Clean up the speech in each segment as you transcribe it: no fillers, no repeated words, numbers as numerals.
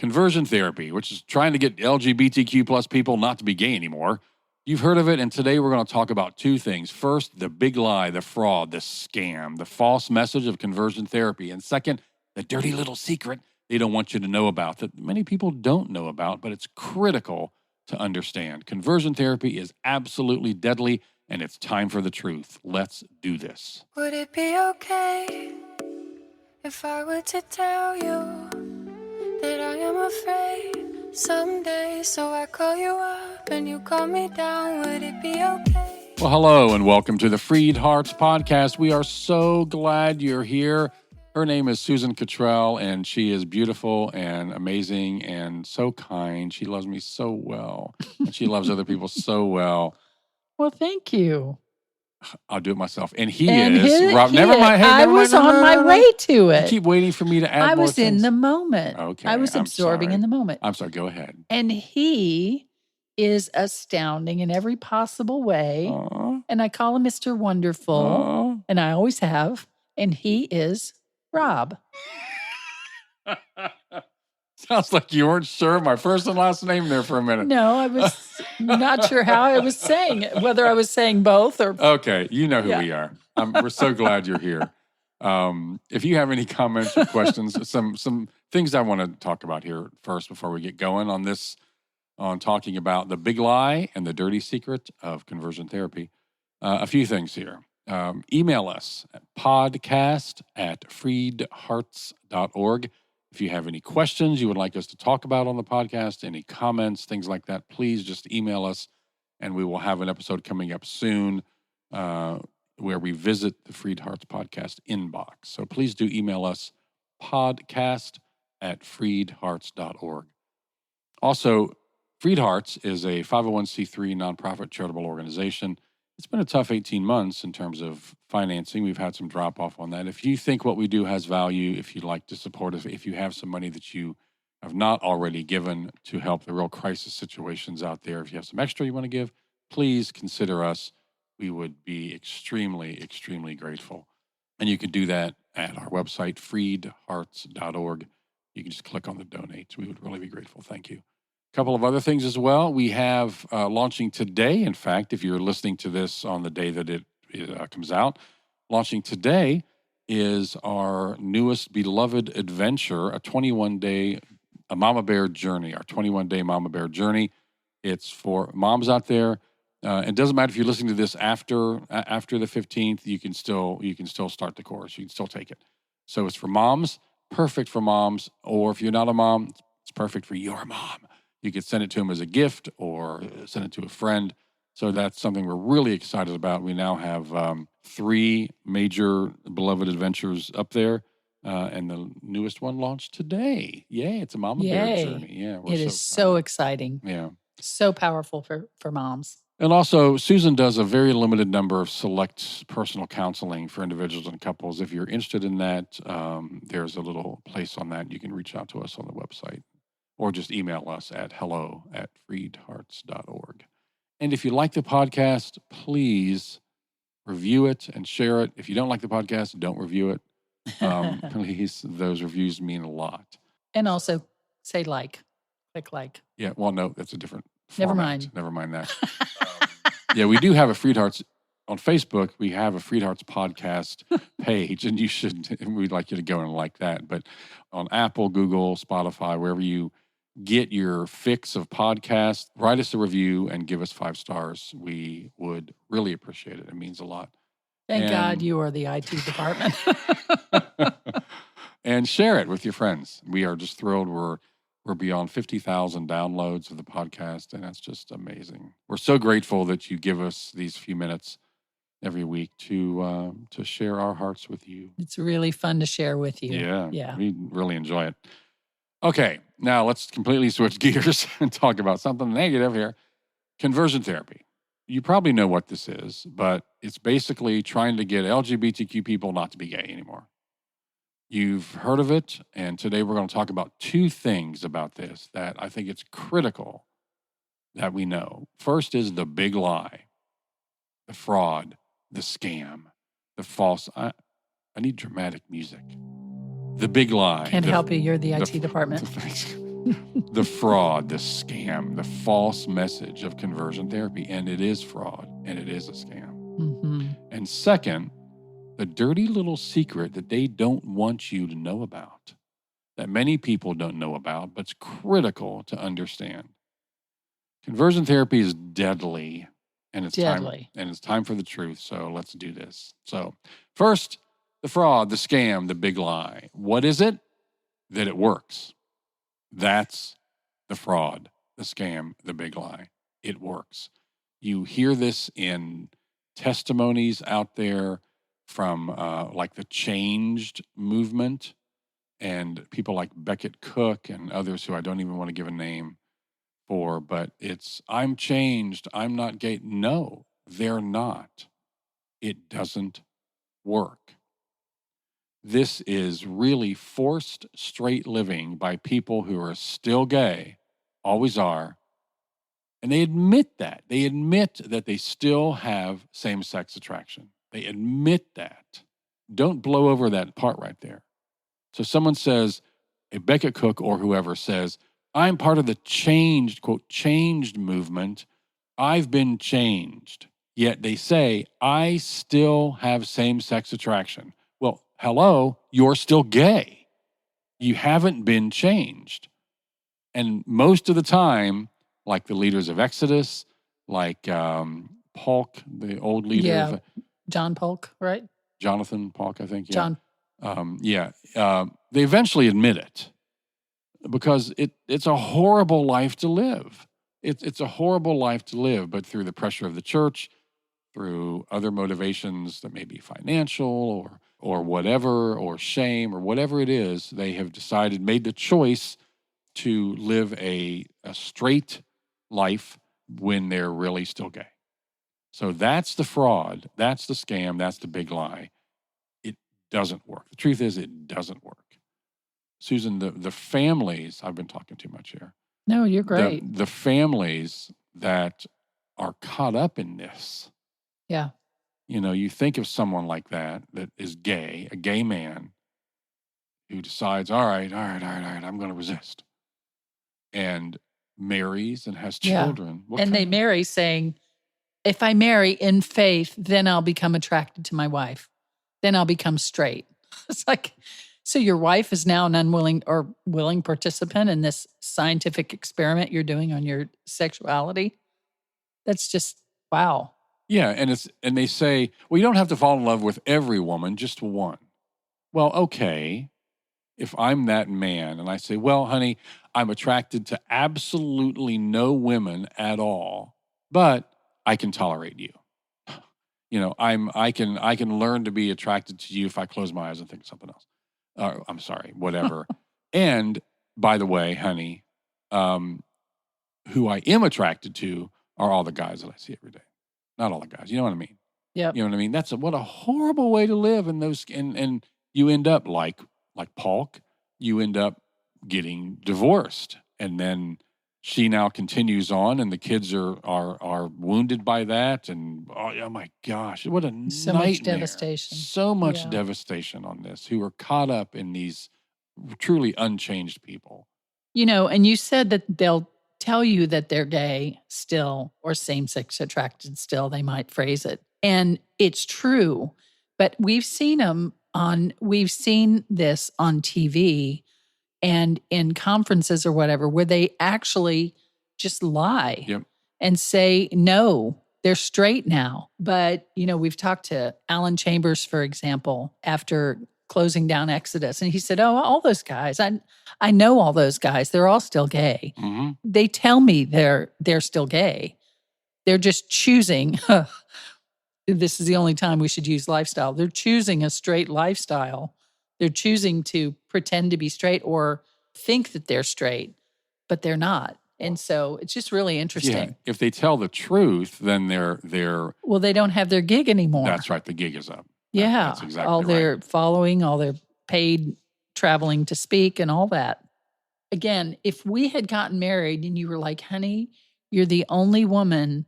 Conversion therapy, which is trying to get LGBTQ plus people not to be gay anymore. You've heard of it, and today we're going to talk about two things. First, the big lie, the fraud, the scam, the false message of conversion therapy. And second, the dirty little secret they don't want you to know about that many people don't know about, but it's critical to understand. Conversion therapy is absolutely deadly, and it's time for the truth. Let's do this. Would it be okay if I were to tell you that I am afraid someday, so I call you up and you call me down? Would it be okay? Well, hello and welcome to the FreedHearts podcast. We are so glad you're here. Her name is Susan Cottrell, and she is beautiful and amazing and so kind. She loves me so well, and she loves other people so well. Well, thank you. I'll do it myself. And he is Rob. Never mind. Hey, I was on my way to it. You keep waiting for me to add more I was in things. the moment. Okay. I was absorbing in the moment. I'm sorry. Go ahead. And he is astounding in every possible way. Aww. And I call him Mr. Wonderful. Aww. And I always have. And he is Rob. Sounds like you weren't sure of my first and last name there for a minute. No, I was not sure how I was saying it, whether I was saying both or. Okay, you know who we are. We're so glad you're here. If you have any comments or questions, some things I want to talk about here first before we get going on talking about the big lie and the dirty secret of conversion therapy. A few things here. Email us at podcast@freedhearts.org. If you have any questions you would like us to talk about on the podcast, any comments, things like that, please just email us, and we will have an episode coming up soon where we visit the FreedHearts podcast inbox. So please do email us, podcast@freedhearts.org. Also, FreedHearts is a 501c3 nonprofit charitable organization. It's been a tough 18 months in terms of financing. We've had some drop off on that. If you think what we do has value, if you'd like to support us, if you have some money that you have not already given to help the real crisis situations out there, if you have some extra you want to give, please consider us. We would be extremely, extremely grateful. And you can do that at our website, freedhearts.org. You can just click on the donate. We would really be grateful. Thank you. A couple of other things as well. We have launching today, in fact, if you're listening to this on the day that it comes out, launching today is our newest beloved adventure, a 21-day Mama Bear Journey, our 21-day Mama Bear Journey. It's for moms out there. It doesn't matter if you're listening to this after the 15th, you can still start the course. You can still take it. So it's for moms, perfect for moms, or if you're not a mom, it's perfect for your mom. You could send it to them as a gift or send it to a friend. So that's something we're really excited about. We now have 3 major beloved adventures up there, and the newest one launched today. Yay, it's a Mama Bear Journey. Yeah, it is so exciting. Yeah. So powerful for moms. And also, Susan does a very limited number of select personal counseling for individuals and couples. If you're interested in that, there's a little place on that. You can reach out to us on the website. Or just email us at hello@freedhearts.org. And if you like the podcast, please review it and share it. If you don't like the podcast, don't review it. Please, those reviews mean a lot. And also say click like. Yeah, well, no, that's a different Never format. Never mind that. Yeah, we do have a FreedHearts on Facebook. We have a FreedHearts podcast page, and we'd like you to go and like that. But on Apple, Google, Spotify, wherever you get your fix of podcasts, write us a review and give us 5 stars. We would really appreciate it. It means a lot. Thank God you are the IT department. And share it with your friends. We are just thrilled. We're beyond 50,000 downloads of the podcast, and that's just amazing. We're so grateful that you give us these few minutes every week to share our hearts with you. It's really fun to share with you. Yeah. We really enjoy it. Okay, now let's completely switch gears and talk about something negative here. Conversion therapy. You probably know what this is, but it's basically trying to get LGBTQ people not to be gay anymore. You've heard of it, and today we're going to talk about 2 things about this that I think it's critical that we know. First is the big lie, the fraud, the scam, the false. I need dramatic music. The big lie. Can't help you. You're the IT department. the fraud, the scam, the false message of conversion therapy. And it is fraud and it is a scam. Mm-hmm. And second, the dirty little secret that they don't want you to know about, that many people don't know about, but it's critical to understand. Conversion therapy is deadly, and it's time for the truth. So let's do this. So first, the fraud, the scam, the big lie. What is it? That it works. That's the fraud, the scam, the big lie. It works. You hear this in testimonies out there from like the changed movement and people like Beckett Cook and others who I don't even want to give a name for, but it's, I'm changed, I'm not gay. No, they're not. It doesn't work. This is really forced straight living by people who are still gay, always are, and they admit that. They admit that they still have same-sex attraction. They admit that. Don't blow over that part right there. So someone says, a Beckett Cook or whoever says, I'm part of the changed, quote, changed movement. I've been changed. Yet they say, I still have same-sex attraction. Well, hello, you're still gay. You haven't been changed. And most of the time, like the leaders of Exodus, like Polk, the old leader of John Polk, right? Jonathan Polk, I think. Yeah. John. They eventually admit it because it's a horrible life to live. It's a horrible life to live, but through the pressure of the church, through other motivations that may be financial or whatever, or shame or whatever it is, they have decided, made the choice to live a straight life when they're really still gay. So that's the fraud, that's the scam, that's the big lie. It doesn't work. The truth is it doesn't work. Susan, the families, I've been talking too much here. No, you're great. The families that are caught up in this. Yeah. You know, you think of someone like that is gay, a gay man who decides, all right, I'm going to resist. And marries and has children. Yeah. And they marry saying, if I marry in faith, then I'll become attracted to my wife. Then I'll become straight. It's like, so your wife is now an unwilling or willing participant in this scientific experiment you're doing on your sexuality? That's just, wow. Yeah, and they say, well, you don't have to fall in love with every woman, just one. Well, okay, if I'm that man and I say, well, honey, I'm attracted to absolutely no women at all, but I can tolerate you. You know, I can learn to be attracted to you if I close my eyes and think of something else. I'm sorry, whatever. And by the way, honey, who I am attracted to are all the guys that I see every day. Not all the guys. You know what I mean? Yeah. You know what I mean? What a horrible way to live. And you end up like Polk, you end up getting divorced. And then she now continues on and the kids are wounded by that. And oh my gosh, what a so nightmare. Much devastation. So much devastation on this, who are caught up in these truly unchanged people. You know, and you said that they'll tell you that they're gay still or same-sex attracted still, they might phrase it. And it's true, but we've seen this on TV and in conferences or whatever, where they actually just lie and say, no, they're straight now. But, you know, we've talked to Alan Chambers, for example, after closing down Exodus. And he said, oh, all those guys, I know all those guys. They're all still gay. Mm-hmm. They tell me they're still gay. They're just choosing, this is the only time we should use lifestyle. They're choosing a straight lifestyle. They're choosing to pretend to be straight or think that they're straight, but they're not. And so it's just really interesting. Yeah. If they tell the truth, then they're well, they don't have their gig anymore. That's right. The gig is up. Yeah. That's exactly all their following, all their paid traveling to speak and all that. Again, if we had gotten married and you were like, honey, you're the only woman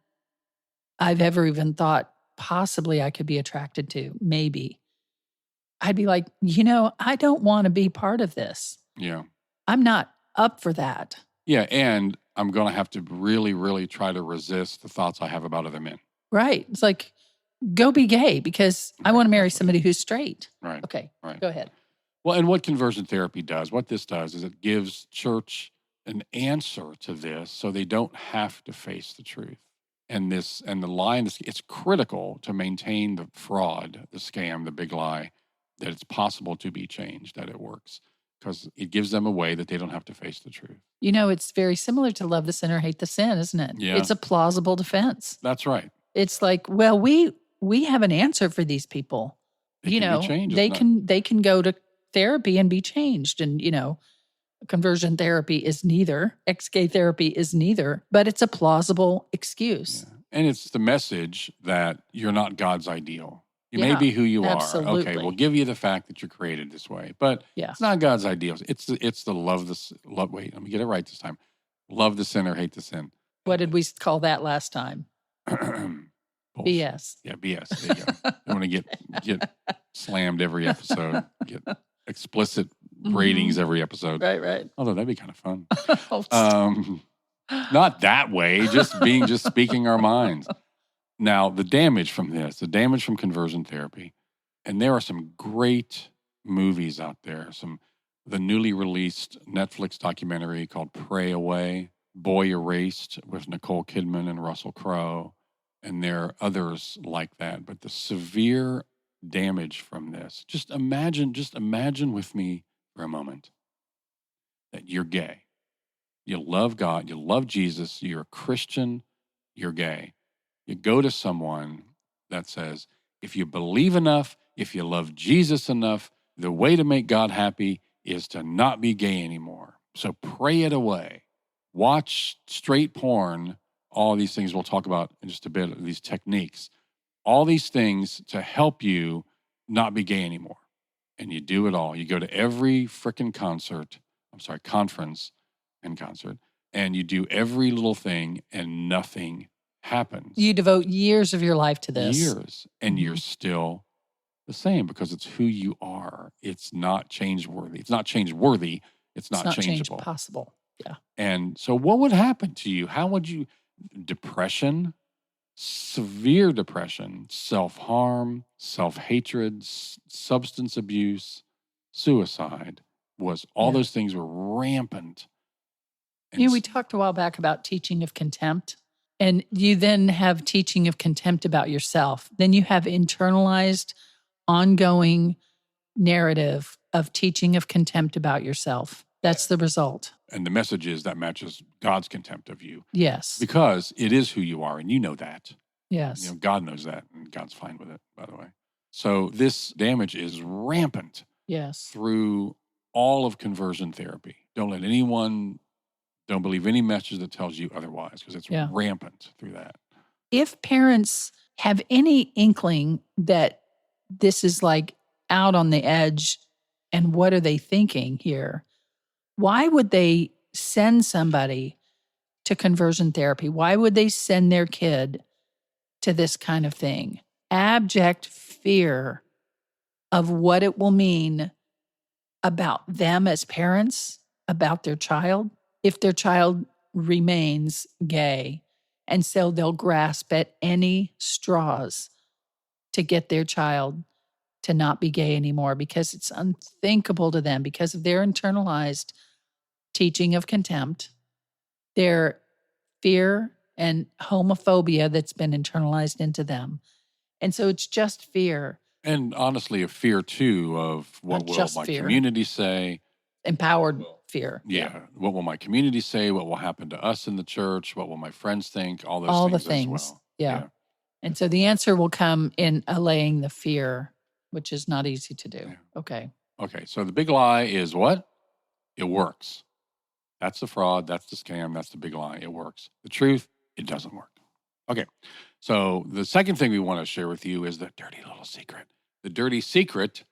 I've ever even thought possibly I could be attracted to, maybe, I'd be like, you know, I don't want to be part of this. Yeah. I'm not up for that. Yeah, and I'm going to have to really, really try to resist the thoughts I have about other men. Right. It's like, go be gay because I want to marry somebody who's straight. Right. Okay. Right. Go ahead. Well, and what conversion therapy does, what this does is it gives church an answer to this so they don't have to face the truth. And the lie, it's critical to maintain the fraud, the scam, the big lie, that it's possible to be changed, that it works, because it gives them a way that they don't have to face the truth. You know, it's very similar to love the sinner, hate the sin, isn't it? Yeah. It's a plausible defense. That's right. It's like, well, we have an answer for these people. They can be changed, they can go to therapy and be changed. And, conversion therapy is neither. Ex-gay therapy is neither, but it's a plausible excuse. Yeah. And it's the message that you're not God's ideal. You may be who you absolutely. are. Okay, we'll give you the fact that you're created this way, but it's not God's ideal. It's the love. Wait, let me get it right this time. Love the sinner, hate the sin. What did we call that last time? BS. Yeah, BS. There you go. You want to get slammed every episode, get explicit ratings every episode. Right. Although that'd be kind of fun. Not that way, just speaking our minds. Now, the damage from conversion therapy, and there are some great movies out there. The newly released Netflix documentary called Pray Away, Boy Erased with Nicole Kidman and Russell Crowe. And there are others like that. But the severe damage from this, just imagine with me for a moment that you're gay. You love God, you love Jesus, you're a Christian, you're gay. You go to someone that says, if you believe enough, if you love Jesus enough, the way to make God happy is to not be gay anymore. So pray it away. Watch straight porn. All these things we'll talk about in just a bit, these techniques. All these things to help you not be gay anymore. And you do it all. You go to every frickin' conference and concert, and you do every little thing and nothing happens. You devote years of your life to this. Years. And you're still the same because it's who you are. It's not change-worthy. It's not change-worthy. It's not changeable. Change possible. Yeah. And so what would happen to you? How would you... Depression, severe depression, self-harm, self-hatred, substance abuse, suicide, those things were rampant. And we talked a while back about teaching of contempt, and you then have teaching of contempt about yourself. Then you have internalized, ongoing narrative of teaching of contempt about yourself. That's the result. And the message is that matches God's contempt of you. Yes. Because it is who you are, and you know that. Yes. God knows that, and God's fine with it, by the way. So this damage is rampant. Yes. Through all of conversion therapy. Don't believe any message that tells you otherwise, because it's rampant through that. If parents have any inkling that this is like out on the edge, and what are they thinking here? Why would they send somebody to conversion therapy? Why would they send their kid to this kind of thing? Abject fear of what it will mean about them as parents, about their child, if their child remains gay. And so they'll grasp at any straws to get their child to not be gay anymore because it's unthinkable to them because of their internalized teaching of contempt, their fear and homophobia that's been internalized into them. And so it's just fear. And honestly, a fear, too, of what will my community say. Empowered fear. Yeah. What will my community say? What will happen to us in the church? What will my friends think? All those things as well. Yeah. And so the answer will come in allaying the fear, which is not easy to do. Yeah. Okay. So the big lie is what? It works. That's the fraud. That's the scam. That's the big lie. It works. The truth, it doesn't work. Okay. So the second thing we want to share with you is the dirty little secret. The dirty secret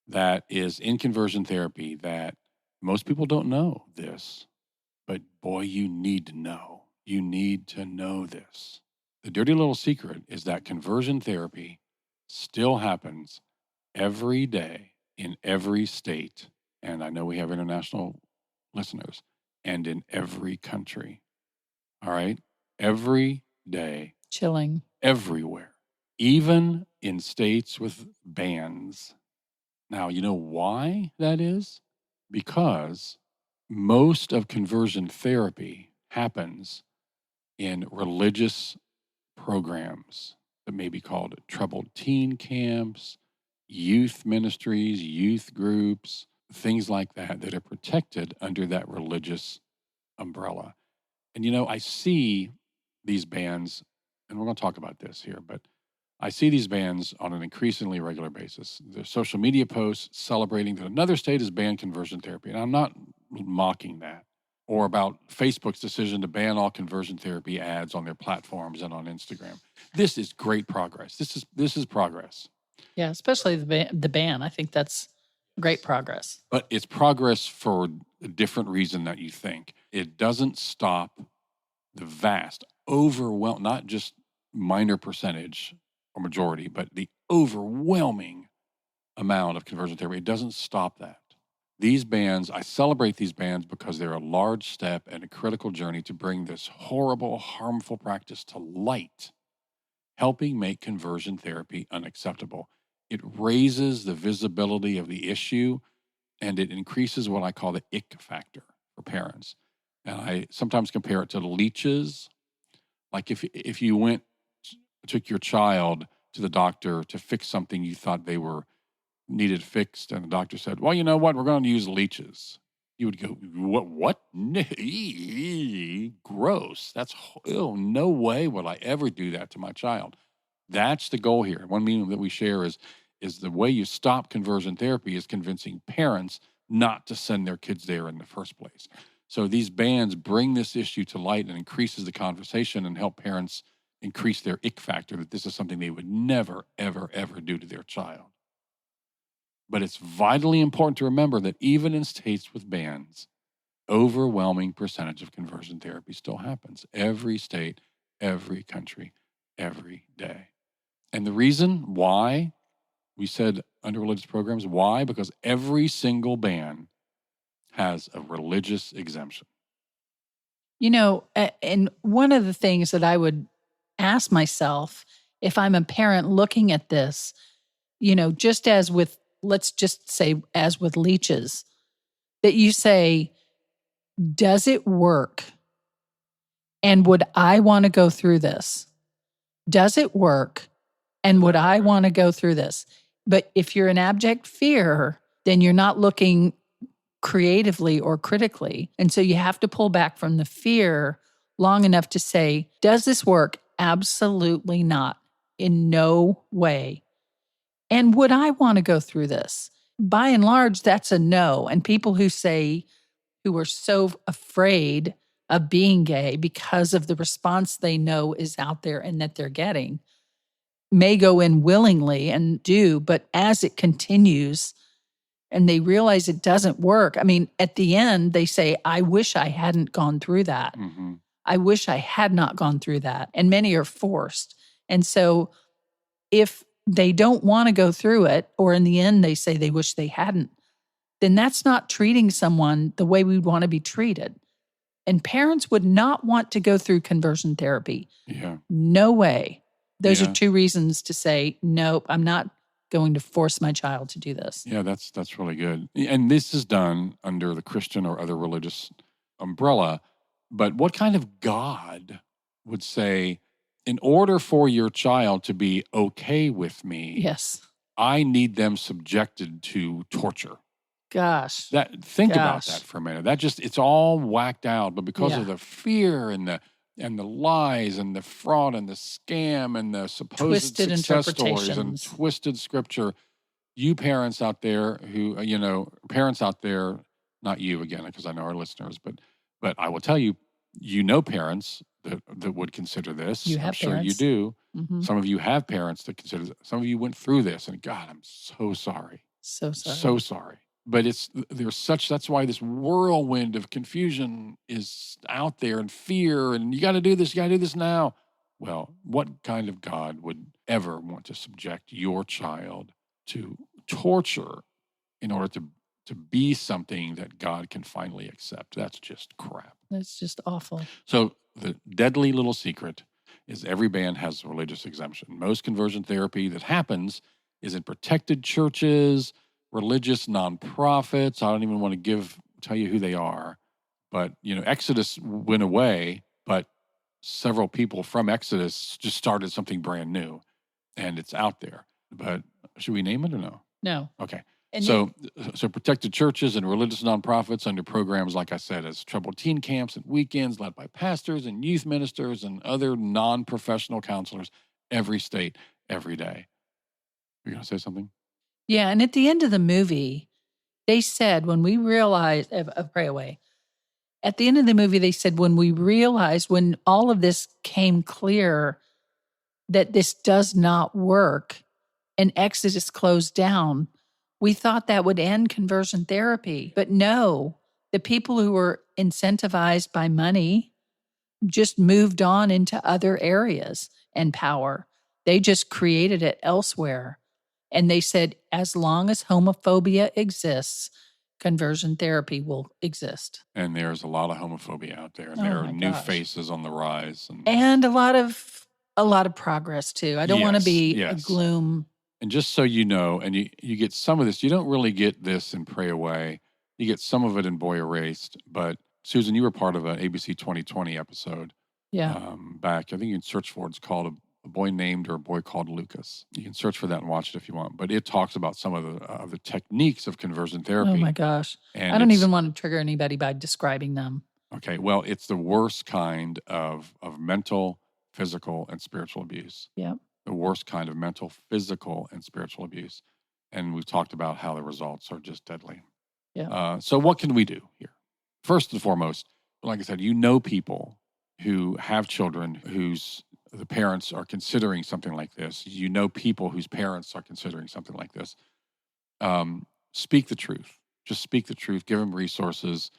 that is in conversion therapy that most people don't know this, but boy, you need to know. You need to know this. The dirty little secret is that conversion therapy still happens every day in every state. And I know we have international listeners, and in every country. All right? Every day. Chilling. Everywhere. Even in states with bans. Now, you know why that is? Because most of conversion therapy happens in religious programs that may be called troubled teen camps, youth ministries, youth groups, things like that, that are protected under that religious umbrella. And, you know, I see these bans, and we're going to talk about this here, but I see these bans on an increasingly regular basis. There's social media posts celebrating that another state has banned conversion therapy. And I'm not mocking that. Or about Facebook's decision to ban all conversion therapy ads on their platforms and on Instagram. This is great progress. This is progress. Yeah, especially the ban. I think that's great progress. But it's progress for a different reason that you think. It doesn't stop the vast, overwhelming, not just minor percentage or majority, but the overwhelming amount of conversion therapy. It doesn't stop that. These bans, I celebrate these bans because they're a large step and a critical journey to bring this horrible, harmful practice to light, helping make conversion therapy unacceptable. It raises the visibility of the issue, and it increases what I call the ick factor for parents. And I sometimes compare it to leeches. Like if you took your child to the doctor to fix something you thought they needed fixed, and the doctor said, well, you know what, we're going to use leeches. You would go, what? Gross. No way would I ever do that to my child. That's the goal here. One meaning that we share is the way you stop conversion therapy is convincing parents not to send their kids there in the first place. So these bans bring this issue to light and increases the conversation and help parents increase their ick factor that this is something they would never, ever, ever do to their child. But it's vitally important to remember that even in states with bans, overwhelming percentage of conversion therapy still happens. Every state, every country, every day. And the reason why we said under religious programs, why? Because every single ban has a religious exemption. You know, and one of the things that I would ask myself if I'm a parent looking at this, you know, just as with, let's just say, as with leeches, that you say, does it work? And would I want to go through this? Does it work? And would I want to go through this? But if you're in abject fear, then you're not looking creatively or critically. And so you have to pull back from the fear long enough to say, does this work? Absolutely not. In no way. And would I want to go through this? By and large, that's a no. And people who are so afraid of being gay because of the response they know is out there and that they're getting, may go in willingly and do, but as it continues and they realize it doesn't work, I mean, at the end, they say, I wish I hadn't gone through that. Mm-hmm. I wish I had not gone through that. And many are forced. And so if they don't want to go through it, or in the end, they say they wish they hadn't, then that's not treating someone the way we'd want to be treated. And parents would not want to go through conversion therapy. Yeah. No way. Those Yeah. are two reasons to say, nope, I'm not going to force my child to do this. Yeah, that's really good. And this is done under the Christian or other religious umbrella. But what kind of God would say, in order for your child to be okay with me, Yes. I need them subjected to torture? Gosh. Think about that for a minute. It's all whacked out, but because Yeah. of the fear and the lies and the fraud and the scam and the supposed Twisted success stories and interpretations. twisted scripture, you parents out there who, parents out there, not you again, because I know our listeners, but I will tell you, parents that would consider this. You have I'm sure parents. you do. Mm-hmm. Some of you have parents that consider this. Some of you went through this, and God, I'm so sorry. So sorry. So sorry. But that's why this whirlwind of confusion is out there, and fear, and you got to do this now. Well, what kind of God would ever want to subject your child to torture in order to to be something that God can finally accept. That's just crap. That's just awful. So the deadly little secret is every band has a religious exemption. Most conversion therapy that happens is in protected churches, religious nonprofits. I don't even want to tell you who they are. But, Exodus went away, but several people from Exodus just started something brand new, and it's out there. But should we name it or no? No. Okay. So protected churches and religious nonprofits under programs, like I said, as troubled teen camps and weekends led by pastors and youth ministers and other non-professional counselors, every state, every day. You're going to say something? Yeah, and at the end of the movie, they said when we realized, Pray Away, at the end of the movie, they said when we realized, when all of this came clear that this does not work and Exodus closed down, we thought that would end conversion therapy. But no, the people who were incentivized by money just moved on into other areas and power. They just created it elsewhere. And they said, as long as homophobia exists, conversion therapy will exist. And there's a lot of homophobia out there. And there are new faces on the rise. And a lot of progress too. I don't want to be a gloom. And just so you know, and you get some of this, you don't really get this in Pray Away. You get some of it in Boy Erased. But Susan, you were part of an ABC 2020 episode. Yeah. Back, I think you can search for it. It's called A Boy Named or A Boy Called Lucas. You can search for that and watch it if you want. But it talks about some of the techniques of conversion therapy. Oh my gosh. And I don't even want to trigger anybody by describing them. Okay. Well, it's the worst kind of mental, physical, and spiritual abuse. Yeah. The worst kind of mental, physical, and spiritual abuse. And we've talked about how the results are just deadly. Yeah. So what can we do here? First and foremost, like I said, people who have children the parents are considering something like this. People whose parents are considering something like this. Speak the truth. Just speak the truth. Give them resources.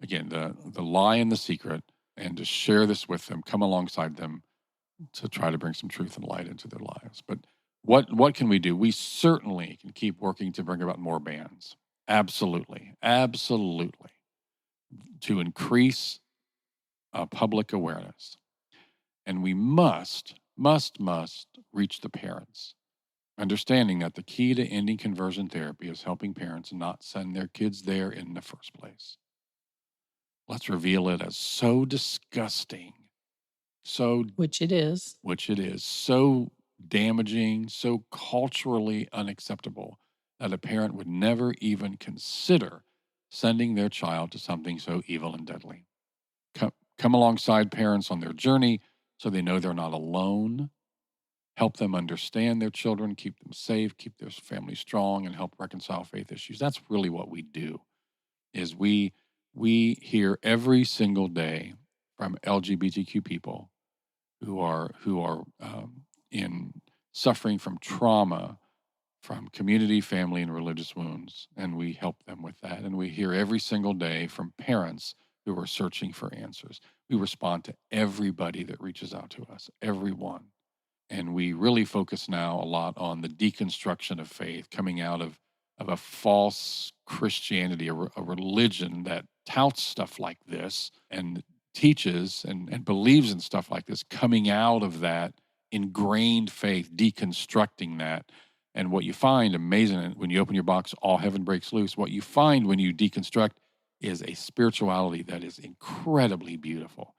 Again, the lie and the secret, and to share this with them. Come alongside them to try to bring some truth and light into their lives. But what can we do? We certainly can keep working to bring about more bans. Absolutely. To increase public awareness. And we must reach the parents, understanding that the key to ending conversion therapy is helping parents not send their kids there in the first place. Let's reveal it as so disgusting, which it is, so damaging, so culturally unacceptable that a parent would never even consider sending their child to something so evil and deadly. Come alongside parents on their journey so they know they're not alone. Help them understand their children, keep them safe, keep their family strong, and help reconcile faith issues. That's really what we do. Is we hear every single day from LGBTQ people who are suffering from trauma, from community, family, and religious wounds, and we help them with that. And we hear every single day from parents who are searching for answers. We respond to everybody that reaches out to us, everyone. And we really focus now a lot on the deconstruction of faith, coming out of a false Christianity, a religion that touts stuff like this and teaches and believes in stuff like this, coming out of that ingrained faith, deconstructing that. And what you find amazing when you open your box, all heaven breaks loose. What you find when you deconstruct is a spirituality that is incredibly beautiful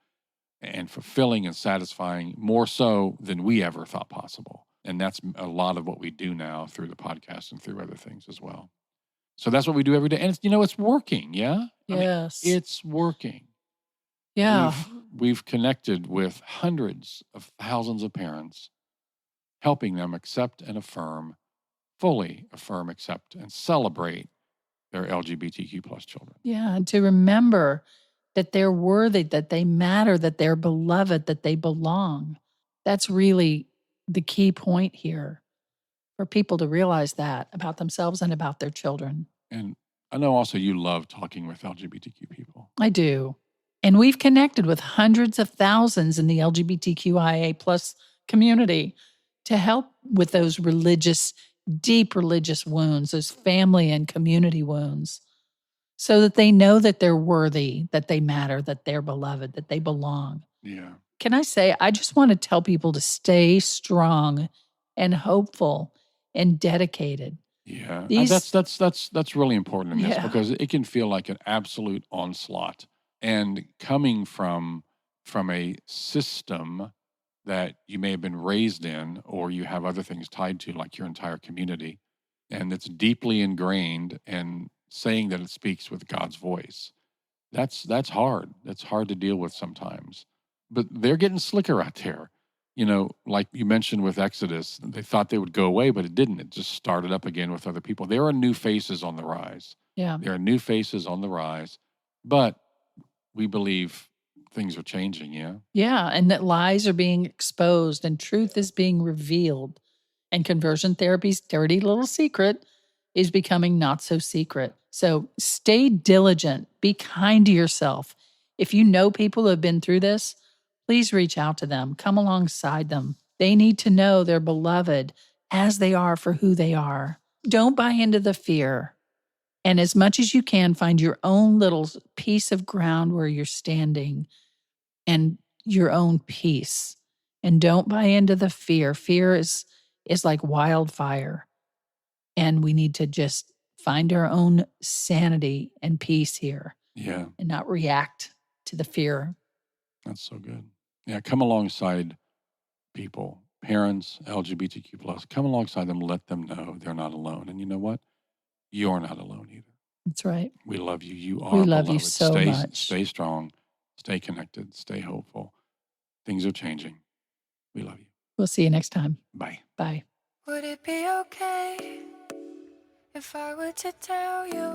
and fulfilling and satisfying, more so than we ever thought possible. And that's a lot of what we do now through the podcast and through other things as well. So that's what we do every day. And it's working, yeah? Yes. It's working. Yeah. We've connected with hundreds of thousands of parents, helping them accept and fully affirm, accept, and celebrate their LGBTQ plus children. Yeah, and to remember that they're worthy, that they matter, that they're beloved, that they belong. That's really the key point here, for people to realize that about themselves and about their children. And I know also you love talking with LGBTQ people. I do. And we've connected with hundreds of thousands in the LGBTQIA plus community to help with those deep religious wounds, those family and community wounds. so that they know that they're worthy, that they matter, that they're beloved, that they belong. Yeah. Can I say, I just want to tell people to stay strong and hopeful and dedicated. Yeah. That's really important in this because it can feel like an absolute onslaught. And coming from a system that you may have been raised in, or you have other things tied to, like your entire community, and it's deeply ingrained, and saying that it speaks with God's voice, that's hard. That's hard to deal with sometimes. But they're getting slicker out there. Like you mentioned with Exodus, they thought they would go away, but it didn't. It just started up again with other people. There are new faces on the rise. Yeah. There are new faces on the rise, but we believe things are changing, yeah? Yeah, and that lies are being exposed and truth is being revealed. And conversion therapy's dirty little secret is becoming not so secret. So stay diligent. Be kind to yourself. If you know people who have been through this, please reach out to them. Come alongside them. They need to know they're beloved as they are for who they are. Don't buy into the fear. And as much as you can, find your own little piece of ground where you're standing and your own peace. And don't buy into the fear. Fear is like wildfire. And we need to just find our own sanity and peace here. Yeah. And not react to the fear. That's so good. Yeah, come alongside people, parents, LGBTQ+. Come alongside them, let them know they're not alone. And you know what? You're not alone either. That's right. We love you. You are We love beloved. you so much. Stay strong. Stay connected. Stay hopeful. Things are changing. We love you. We'll see you next time. Bye. Bye. Would it be okay if I were to tell you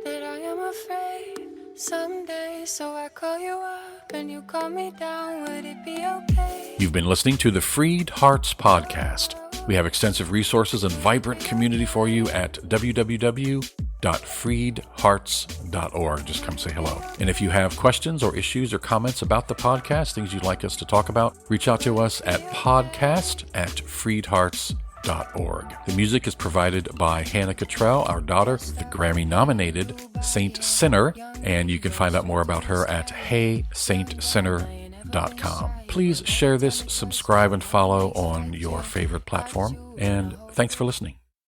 that I am afraid someday, so I call you up and you call me down? Would it be okay? You've been listening to the FreedHearts podcast. We have extensive resources and vibrant community for you at www.freedhearts.org. Just come say hello. And if you have questions or issues or comments about the podcast, things you'd like us to talk about, reach out to us at podcast@freedhearts.org. The music is provided by Hannah Cottrell, our daughter, the Grammy-nominated Saint Sinner, and you can find out more about her at heysaintsinner.com. Please share this, subscribe, and follow on your favorite platform, and thanks for listening.